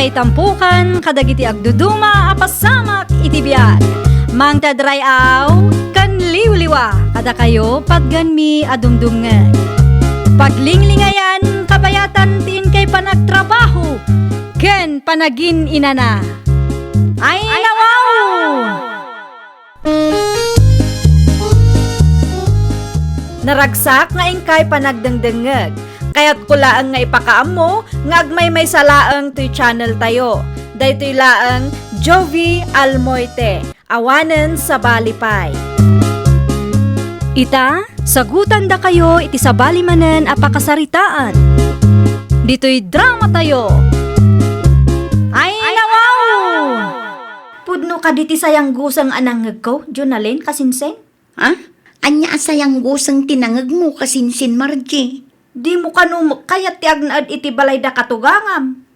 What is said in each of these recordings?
kay tampukan, kadagiti agduduma, apasamak itibiyag. Mang tadray aw, kan liwliwa, kada kayo padganmi adumdumngay. Paglinglingayan, kabayatan tin kay panagtrabaho, ken panagin inana. Ay nawaw! Naragsak nga ingkay panagdengdengeg. Kaya't kulaang nga ipakaam mo, nga agmay may salaang to'y channel tayo. Daytoy laang Jovi Almoite, awanen sa balipay. Ita, sagutan da kayo iti sa balimanen apakasaritaan. Dito'y drama tayo. Ay nawaw! Pudno ka diti sayang gusang anangag ko, Jonalyn, kasinseng? Ha? Anya sayang gusang tinangag mo kasinsin, Margie. Di mo kanumok kayat ti agnaad iti balay da katugangam.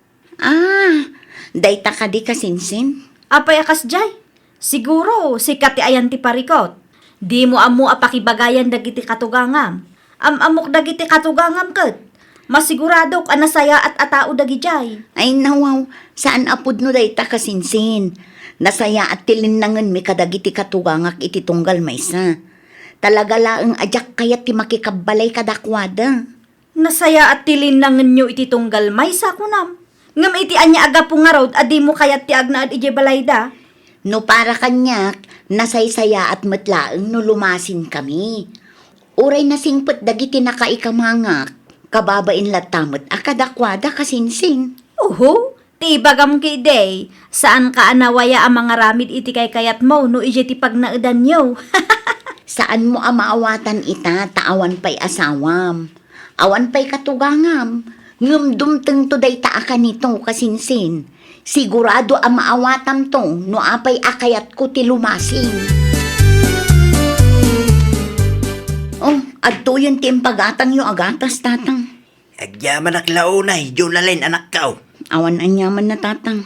Dayta ka di kasinsin? Apay akas jay. Siguro, sikat ti ayan ti parikot. Di mo amu apakibagayan dagiti katugangam. Amok dagiti katugangam ket. Masigurado ka nasaya at atao dagi jay. Ay nawaw, saan apod no dayta kasinsin? Nasaya at tilinangan mi kadagiti katugangak iti tunggal maysa. Talaga laang ajak kayat ti makikabalay kadakwada. Nasaya at tilinangan nyo iti tunggal may sakunam. Ngam iti anya aga pungarod adi mo kayat ti agnaad iti balay da. No para kanyak, nasaysaya at matlaang no lumasin kami. Uray na singpet dagiti nakaikamangak. Kababain latamot akadakwada kasinsing. Uho, ti ibagam kay day. Saan ka anawaya ang mga ramid iti kay kayat mo no iti ti pagnaudan nyo. Saan mo amaawatan ita, taawan pa'y asawam. Awan pa'y katugangam. Ngam dumteng to day taaka nito kasinsin. Sigurado ang maawatam to, no apay akayat ko ti lumasin. Oh, adto yun ti impagatang yung agatas, tatang. Agyaman aklaunay, Jonalyn anak kao. Awan anyaman na, tatang.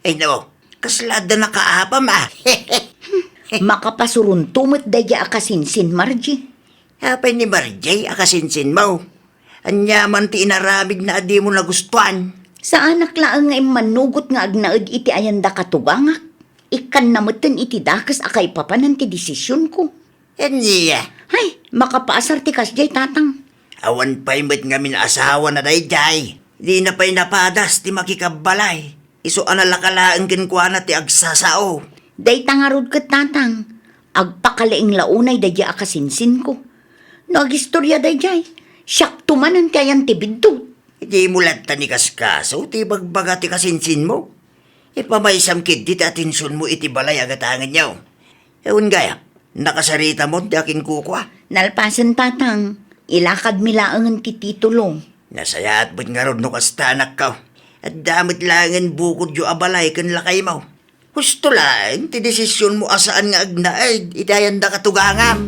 Ay no, kaslada na kaapam ah. Makapasuruntumot daya akasinsin, Margie. Apay ni Marjay, akasinsin mo. Anyaman ti inaramid na adi mo nagustuhan. Saan naklaang nga manugot nga agnaad iti ayanda katugangak? Ikan namutin iti dakas akay papanan ti desisyon ko. Enya, Hay, makapaasar ti kasjay, tatang. awan pa'y met nga asawa na dayjay. Di na pa'y napadas ti makikabalay. Iso analakalaan kinkwana ti agsasao. Day tangarod kat, tatang. Agpakalaing launay daya akasinsin ko. Nagistorya dayjay. Siyak tumanan kayan ti bidot. Di mo lata ni kaskaso, ti bagbaga ti kasinsin mo. Ipamaysam kid di ti atensyon mo iti balay agatangan niyo. Ewan gaya, nakasarita mo di akin kukwa. Nalpasan, tatang. Ilakad milaangan ti titulo. Nasaya at ba't nga ron no kastanak ka. At damit langan bukod yu abalay kan lakay mo. Gusto lang, ti desisyon mo asaan nga agnaay, itayan da katugangam.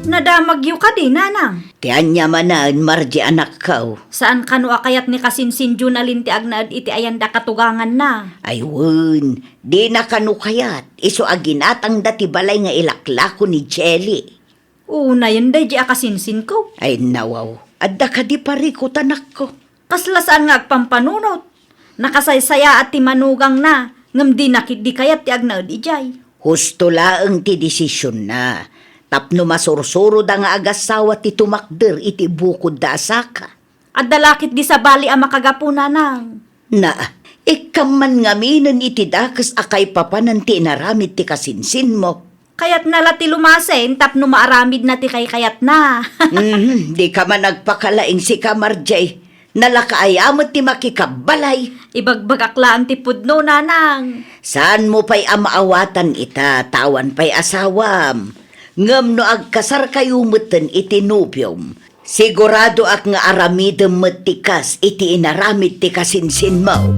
Nadamag yu ka di, nanang. Tiyan niya manan, Margie, anak kao. Saan kanu akayat ni kasinsin Jonalyn ti agnaad iti ayanda katugangan na. Ayun, di na kanukayat. Iso aginatang dati balay nga ilaklako ni Jelly. Una yan day di akasinsin ko. Ay nawaw, adda ka di pariko tanak ko. Kaslasaan nga agpampanunot. Nakasaysaya at ti manugang na. Ngam di nakit di kayat ti agnaad ijay. Husto laang ti desisyon na. Tapno masursuro da nga agasawa ti tumakder iti bukod da asaka. At dalakit di sa bali ang makagapuna nang. Na, ikaman ngaminan iti dakas akay papanan ti inaramid ti kasinsin mo. Kayat nala ti lumasen tapno maaramid na ti kay kayat na. Di ka man nagpakalaing si Kamarjay. Nalakaayamot ti makikabalay. Ibagbag aklaan ti pudno nanang. Saan mo pa'y amaawatan ita, tawan pa'y asawam. Ngam no agkasar kayo mutan iti nubyom. Sigurado ak nga aramidem matikas iti inaramid ti kasinsin mo.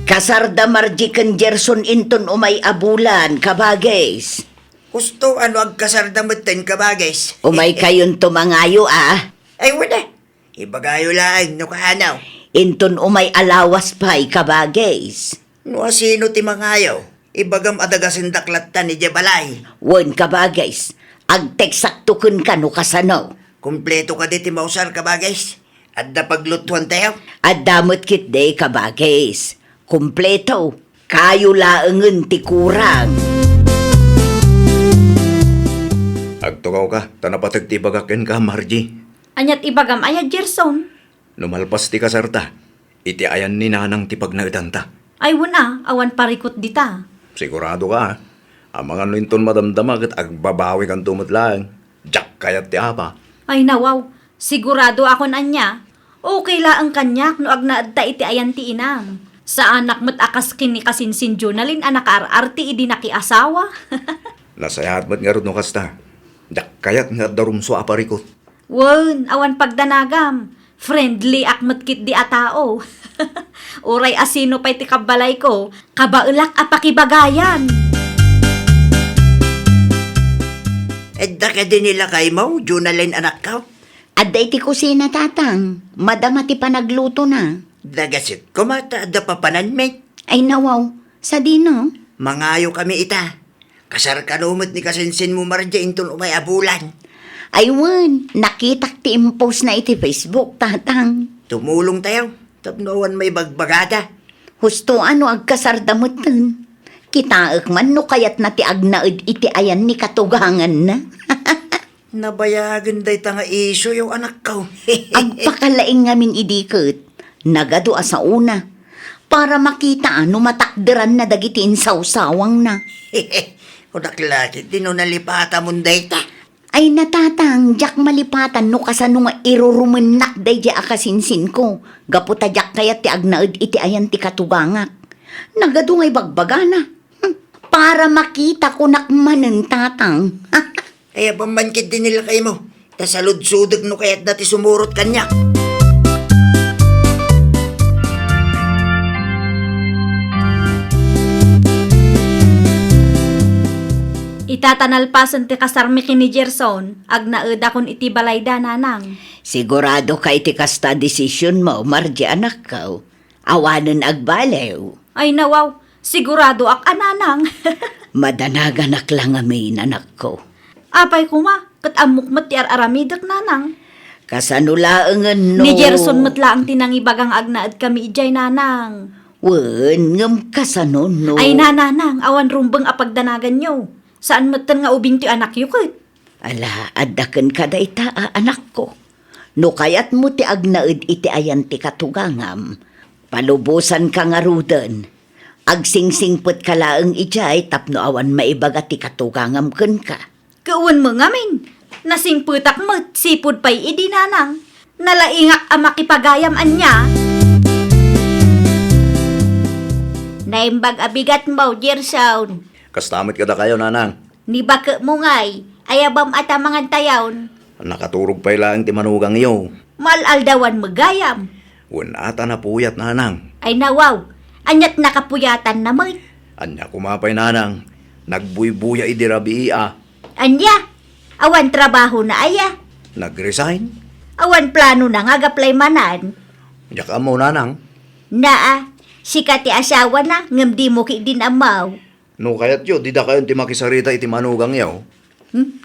Kasarda Margie ken Gerson inton umay abulan, kabagays. Gusto ano agkasardamatan ka bagais. Umay kayon tumangayo ah. Ay wala. Ibagayo lang no kahanaw. Inton umay alawas pa'y kabagays. No sino ti mangayaw? Ibagam adagasin daklatan ni Jebalay. Wen kabagays, agteksaktukon ka no kasano. Kumpleto ka di ti mausar ka bagay. At na paglutuan tayo. At damot kit day kabagays. Kumpleto, kayo laengen ti kurang. Agtukaw ka, tanapatag ti bagaken ka, Margie. Anyat ibagam ayat Gerson. Numalpas ti kasarta, iti ayan ni nanang ti pagnaitanta. Ay wala, awan parikot dita. Sigurado ka, ha? Ang mga nuinton madamdamag at agbabawi kang tumot lang. Jack kayat ti apa. Ay nawaw, sigurado akon anya. Okay la ang kanyak no agnaadta iti ayan ti inam. Sa anak mo't akas kini kasinsin Jonalyn anak ararti idi nakiasawa. Nasayahat mo't nga rin no kasta. Jack kayat nga darumso aparikot. Wen, awan pagdanagam. Friendly akmat kit di atao. Uray asino pa'y ti kabalay ko, kabaulak apakibagayan. Edda ka din nila kay mo, Jonalyn anak ka. Adday ti kusina tatang, madama ti panagluto na. Dagasit kumata da papanan me. Ay nawaw, sa dino? Mangayo kami ita. Kasar ka numot ni kasinsin mo Margie inton umay abulan. Ay wen, nakitak ti impose na iti Facebook tatang. Tumulong tayo. Tapnoan may bagbagada. Husto ano agkasardamutan. Kitaek man no kayat na ti agnaed iti ayan ni katugangan na. Nabayagan day ta nga iso yung anak ko. Agpakalaing ngamin idikot. Nagado sa una. Para makita ano matakderan na dagitin sawsawang na. Udaklaki, di no nalipata mong day ta. Ay natatang, jak malipatan no kasano nga irurumenak day di akasinsin ko. Gaputa jak kaya ti agnaed iti ayan ti katugangak. Nagado nga'y bagbagana. Para makita ko nakmanen tatang. Kaya pamankit din nila kay mo. Tasalud-sudag no kaya't dati sumurot kanya. Itatanalpasan ti kasarmi kini Gerson, agnaed akon iti balay da nanang. Sigurado kay ti kasta desisyon mo, Margie anak ko. Awanan agbalew. Ay nawaw, sigurado ak ananang. Madanaganak lang amin anak ko. Apay kuma, kat amok mat ti aramidak nanang. Kasanulaangan no. Ni Gerson matla ang tinangibagang agnaed kami ijay nanang. Wen, ngam kasano no. Ay nananang, awan rumbeng apagdanagan nyo. Saan matan nga ubing ti anak yu kat? Ala, adaken ka da ita, anak ko. No kayat mo ti agnaed iti ayan ti katugangam. Palubusan ka nga rudan. Agsingsingput ka laeng ijay tapno awan maibaga ti katugangam ken ka. Kauwan mo ngamin. Nasingputak mo, sipod pa'y idi nanang. Nalaingak ang makipagayam anya. Naimbag abigat mo, Gerson. Kastamit ka da kayo, nanang. Ni baka mo ngay, ayabam ata mangan tayawn. Nakaturog pa'y lang ti manugang iyo. Malaldawan magayam. Unata na puyat, nanang. Ay nawaw, anyat nakapuyatan na mo. Anya kumapay, nanang. Nagbuybuya idirabi iya. Anya, awan trabaho na aya. Nag-resign. Awan plano na nga gaplay manan. Yaka mo, nanang. Naa, sikat ti asawa na, ngam di mo ki din amaw. No kayat yo, di da kayo ti makisarita iti manugang yaw.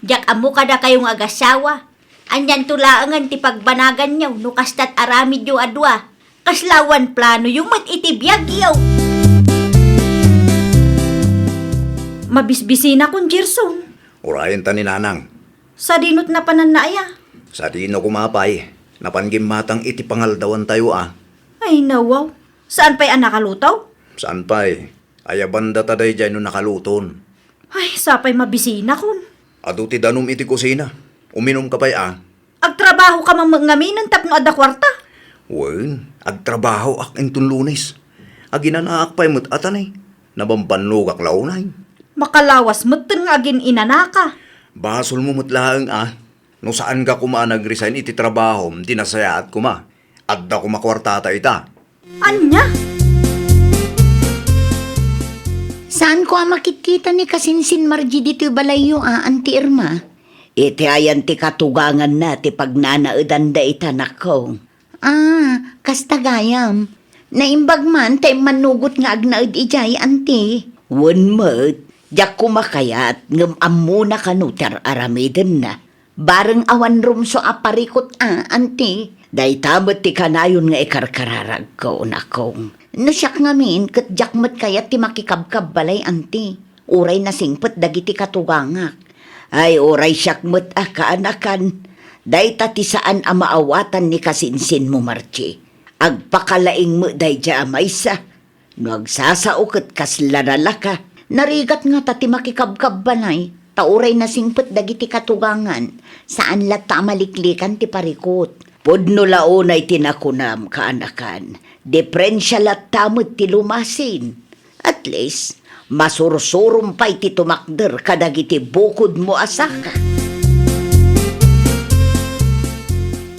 Jak amo kada kayong agasawa. Anyan tulaangan ti pagbanagan nyaw, no kastat aramid yo adwa. Kaslawan plano yung mat itibiyag yaw. Mabisbisi na kung Gerson. Urayan ta ni nanang. Sa dinot na pananaya. Sa dino kumapay, napangim matang iti pangaldawan tayo Ay nawaw, saan pa'y anakalutaw? Saan pa'y? Ayabanda taday dyan no nakaluton. Ay, sapay mabisina kun. Adu ti danom iti kusina. Uminom ka pa'y Agtrabaho ka mamangaminan tapno ada kwarta. Wen, agtrabaho ak intun lunes. Aginanaak pa'y mo't atanay. Nabampanlugak launay. Makalawas mo't nga agin inanaka. Basol mo mo't laang No saan ka kuma nag-resign iti trabaho, di nasaya at kuma. Adda kuma kwartata ita. Anya? Saan ko makikita ni kasinsin Margie dito balayo Auntie Irma? Iti ayan ti katugangan na ti pagnanaedan da itanak ko. Kasta gayam. Naimbag man, tay manugot nga agnaid ijay, anti. Wan mat, jak kumakayat, ngam ammo na kanutar aramiden na. Bareng awan rumso aparikot anti. Day tamat ti kanayon nga ikarkararag ko na kong. Nasyak ngamin, kat jak mat kayat ti makikabkab balay, anti. Uray na singpet dagiti katugangak. Ay, uray siyak mat kaanakan. Day tati saan amaawatan ni kasinsin mo, Marchi. Agpakalaing mo day dya amaysa. No agsasaukot kas lalaka. Narigat nga tati makikabkab balay. Tauray na singpet dagiti katugangan. Saan lata maliklikan ti parikot. Pudno launay tinakunam kaanakan. Deprensya latamot ti lumasin. At least, masursurum pa'y ti tumakder kadagiti bukod mo asaka.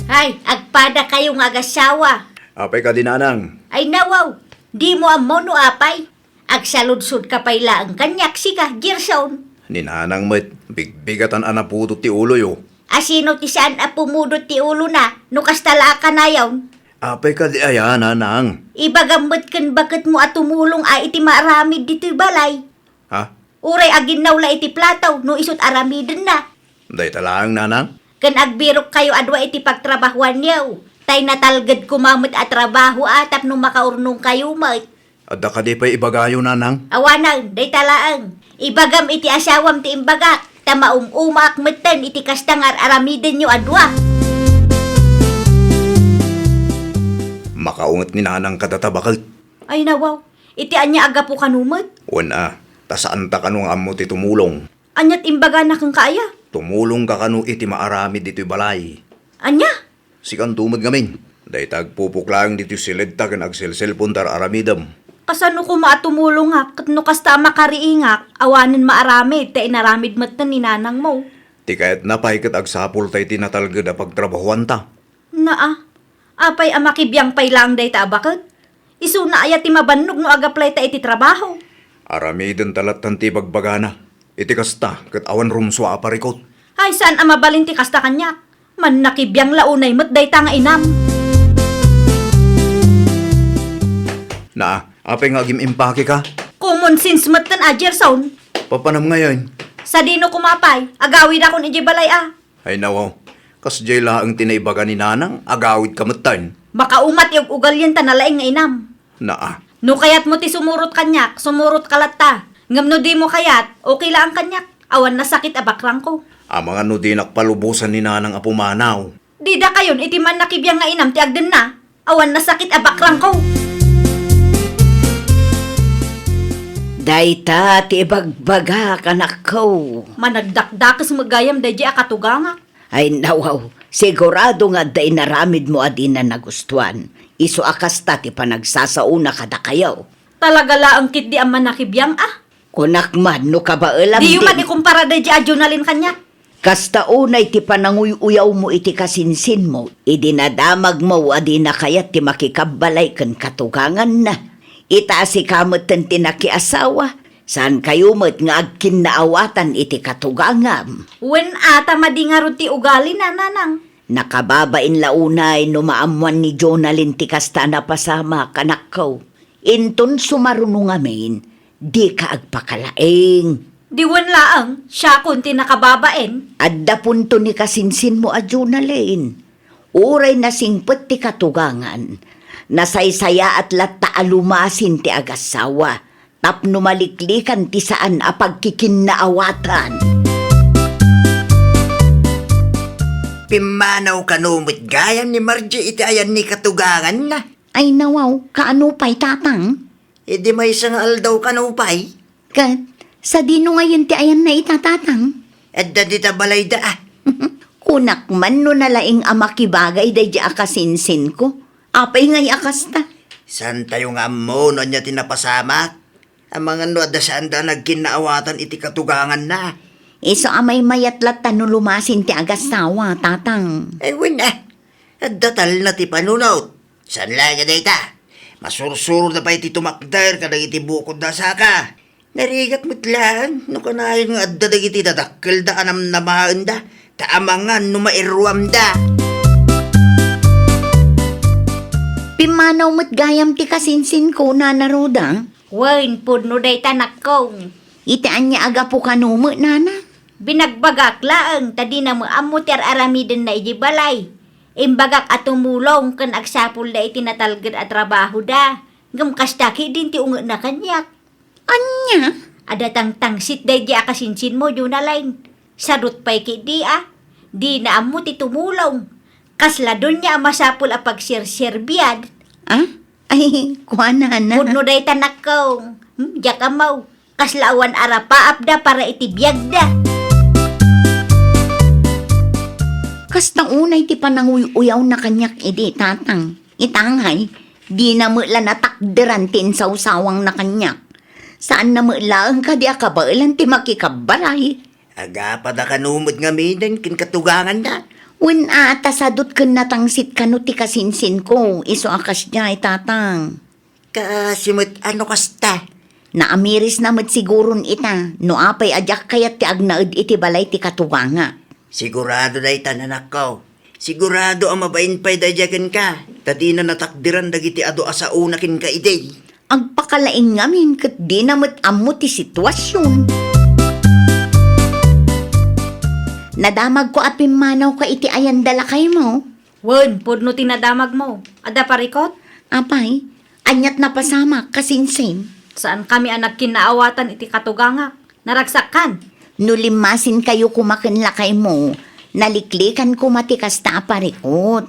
Ay, agpada kayong agasawa. Apay ka dinanang. Ay nawaw, di mo amo no apay. Agsaludsud ka pay laang kanyak sika, Gerson. Ninanang met, bigbigatan anaputo ti ulo yo. Asino ti saan a pumudot ti ulo na, no kastala ka na yawn. Apay ka di aya, nanang. Ibagambet kan bakit mo at tumulong ay iti maaramid dito'y balay. Ha? Uray agin nawla iti plataw, no isot aramidin na. Day talaang nanang? Kan agbirok kayo adwa iti pagtrabahuan yaw. Tay natalgad kumamot at trabaho atap no makaurnong kayo mat. Adda ka di pa'y ibagayo, nanang. Awanang, day talaang. Ibagam iti asawam ti imbagak. Tamaum-umak meten iti kastangar aramidin nyo adwa. Makaungat ni nanang katatabakal. Ay nawaw, iti anya aga po kanumot. Wana, tasaan ta kanong amo ti tumulong. Anyat imbaga na kang kaya. Tumulong ka kanu iti maarami dito'y balay. Anya? Sikan tumad ngamin. Day tagpupuklang dito'y silid ta kan agselselpon tar aramidam. Kasano ko maatumulong nga, kat no kasta makariingak, awanin maaramid, ta inaramid mat na ni nanang mo. Ti kahit napay kat agsapul tay tinatalgad a pagtrabahuan ta. Naa, apay amakibiyang pay lang day ta bakit? Isu na ayat ti mabannog no agaplay ta iti trabaho. Aramidin talatan ti bagbagana. Iti kasta kat awan rumswa a parikot. Ay saan amabalin ti kasta kanyak? Man nakibiyang launay mat day ta nga inam. Na, apay nga impake ka? Common sense mat tan Gerson. Papanam ngayon. Sa dino kumapay, agawid akong iji balay Ay nawaw, kas jay laang tinaibaga ni nanang, agawid kamutan. Makaumat yung ugal yan ta nalaing nga inam. Na, No kayat mo ti sumurot kanyak, sumurot kalat ta. Ngam no di mo kayat, okay lang kanyak. Awan na sakit abakrang ko. ang mga nudinak palubusan ni nanang apumanaw. Di da kayon, iti man nakibiyang nga inam ti agden na. Awan na sakit abakrang ko. Dayta ti ibagbaga kanak ko. Managdakdakas magayam da di akatuganga. Ay nawaw, sigurado nga day naramid mo adin na nagustuhan. Iso akasta ti panagsasauna kada kayaw. Talaga laang kit di ang manakibiyang Kunak man no kabaalam Di man ikumpara da di adjonalin kanya. Kasta unay ti pananguy-uyaw mo iti kasinsin mo, idinadamag mo adin na kayat ti makikabalay kan katugangan na. Itaasi kamot ten tinakiasawa, saan kayo mo't nga agkin naawatan iti katugangam. Wen ata madingarot ti ugali na nanang. Nakababain launay no maamuan ni Jonalyn ti kasta na pasama kanak ko. Inton sumarunong amin, di ka agpakalaing. Diwan laang, siya kunti nakababaen. Adda punto ni kasinsin mo a Jonalyn. Uray na singpet ti katugangan. Nasaysaya at lata alumasin ti agasawa. Tapno maliklikan ti saan a pagkikinnaawatan. Pimanaw kanumit gayam ni Margie iti ayan ni katugangan na. Ay nawaw, kaano pa'y tatang? Di may isang aldaw kanupay. Kat, sa dino ngayon ti ayan na itatatang? At da di tabalay da Kunak man no nalaing amakibagay day di akasinsin ko. Apay ngay akasta. San tayo nga mo no niya tinapasamak? Ang mga no da saan da nagkinaawatan iti katugangan na. Iso amay mayatlat no lumasin ti agasawa, tatang. Win At datal na ti panunot. San lang ka dayta? Masursuro na pa iti tumakdar kadang iti bukod da saka. Narigat mitlaan no kanayon nga adda dagiti dadakkel da anam namaan da. Taamangan no mairwam da. Pimanaw mo't gayam ti kasinsin ko na naruda. Wen, pudno day tanak kong. Itaan niya aga po kanumo, nana. Binagbagak laeng, tadi na mo amuter aramiden na ijibalay. Imbagak at tumulong kan agsapul da itinatalgad at trabaho da. Ngam kastaki din ti unga na kanyak. Anya? Ada tang-tangsit day di akasinsin mo, Junalain. Sarut pa'y di Di na amo ti tumulong. Kasla doon niya masapul a pagsirsirbiyad. Ah? Ay, kuha na. Pudno day tanak kong. Diyak amaw. Kaslaawan arapaap da para itibiyag da. Kasta unay ti pananguyaw na kanyak edi, tatang. Itangay, di na mo la natakderan tin sausawang na kanyak. Saan na mo lang ka di akabailan ti makikabalay? Aga pa da kanumod nga minan kin katugangan da. Wen ata sadot ken natangsit kano ti kasinsin ko, iso akas niya, tatang. Kasimot ano kasta? Naamiris naman siguron ita, no apay adyak kayat ti agnaed iti balay ti katubanga. Sigurado da itanan ko. Sigurado ang mabain pa'y dadyagan ka. Tadi na natakdiran dagiti ado asa unakin ka iday. Agpakalaing ngamin kat di namat amo ti sitwasyon. Nadamag ko apim manaw ka iti ayan dalakay mo. Wen, pudno tinadamag mo. Ada parikot? Apay, anyat na pasama kasinsin. Saan kami anak kinaawatan iti katugangak? Naragsakan. Nulimasin kayo kumakin lakay mo. Naliklikan ko matikas ta aparikot.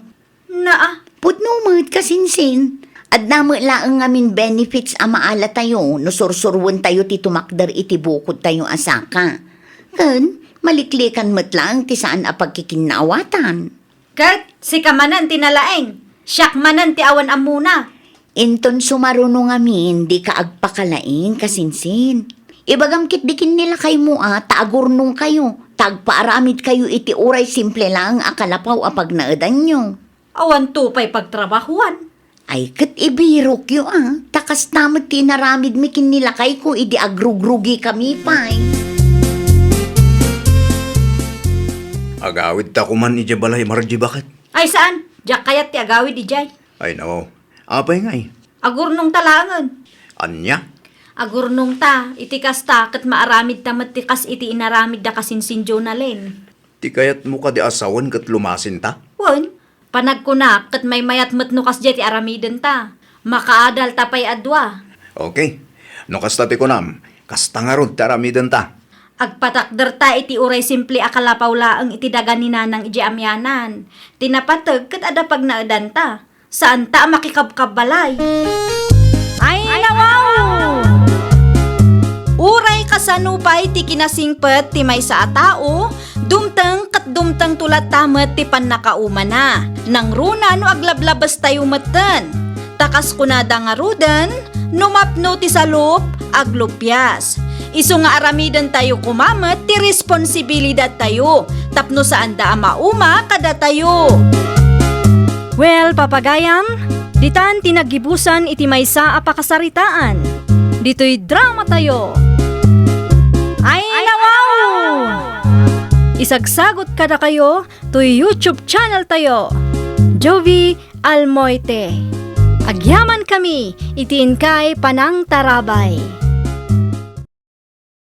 Naa, Pudno mo't kasinsin. At namo laang ngamin benefits a maala tayo, no sursurwan tayo ti tumakder iti bukod tayo asaka. Kan, maliklikan mo't lang ti saan a pagkikinawatan. kat, si kamanan tinalaeng. Siyak manan ti awan amuna. Inton sumaruno ngamin, di ka agpakalaing kasinsin. Ibagam kit dikin nila kay mo taagurnong kayo. Tagpaaramid kayo iti uray simple lang akalapaw apag naadan nyo. Awan tupay pagtrabahuan. Ay, kat ibirok yun takas tamad tinaramid mi kinilakay ko, idi agrugrugi kami pa'y. Agawid ta kuman ija balay Margie, bakit? Ay saan? Diyak kayat ti agawid di jay. Ay nao, apay nga eh. Agurnong talangan. Anya? Agurnong ta, iti kasta, kat maaramid tamat ti kas iti inaramid da kasinsin Jonalyn. Ti kayat mo ka di asawan kat lumasin ta? Wen, panagkunak, kat may mayat matno kas ti aramiden ta. Makaadal tapay adwa. Okay, no kasta ti kunam, kasta nga ron taramiden ta. Agpatakder ta iti uray simple akalapaw laang iti dagan ni nanang iji amyanan. Tinapatag kat ada pag naadan ta. Saan ta makikabkabalay? Ay, nawaw! Uray kasanupay ti kinasingpet ti may sa atao, dumteng kat dumteng tulat tamet ti pannakauman na. Nang runa no aglablabas tayo meten. Takas kunada nga ruden, numapno ti salup, aglupyas. Isu nga aramiden tayo kumamet ti responsibilidad tayo, tapno saan da mauma kada tayo. Well, papagayam, ditan tinagibusan iti maysa a pakasaritaan. Dito'y drama tayo. Ay, nawaw! Isagsagot kada kayo to YouTube channel tayo. Jovi Almoite. Agyaman kami, itiin kay Panang Tarabay.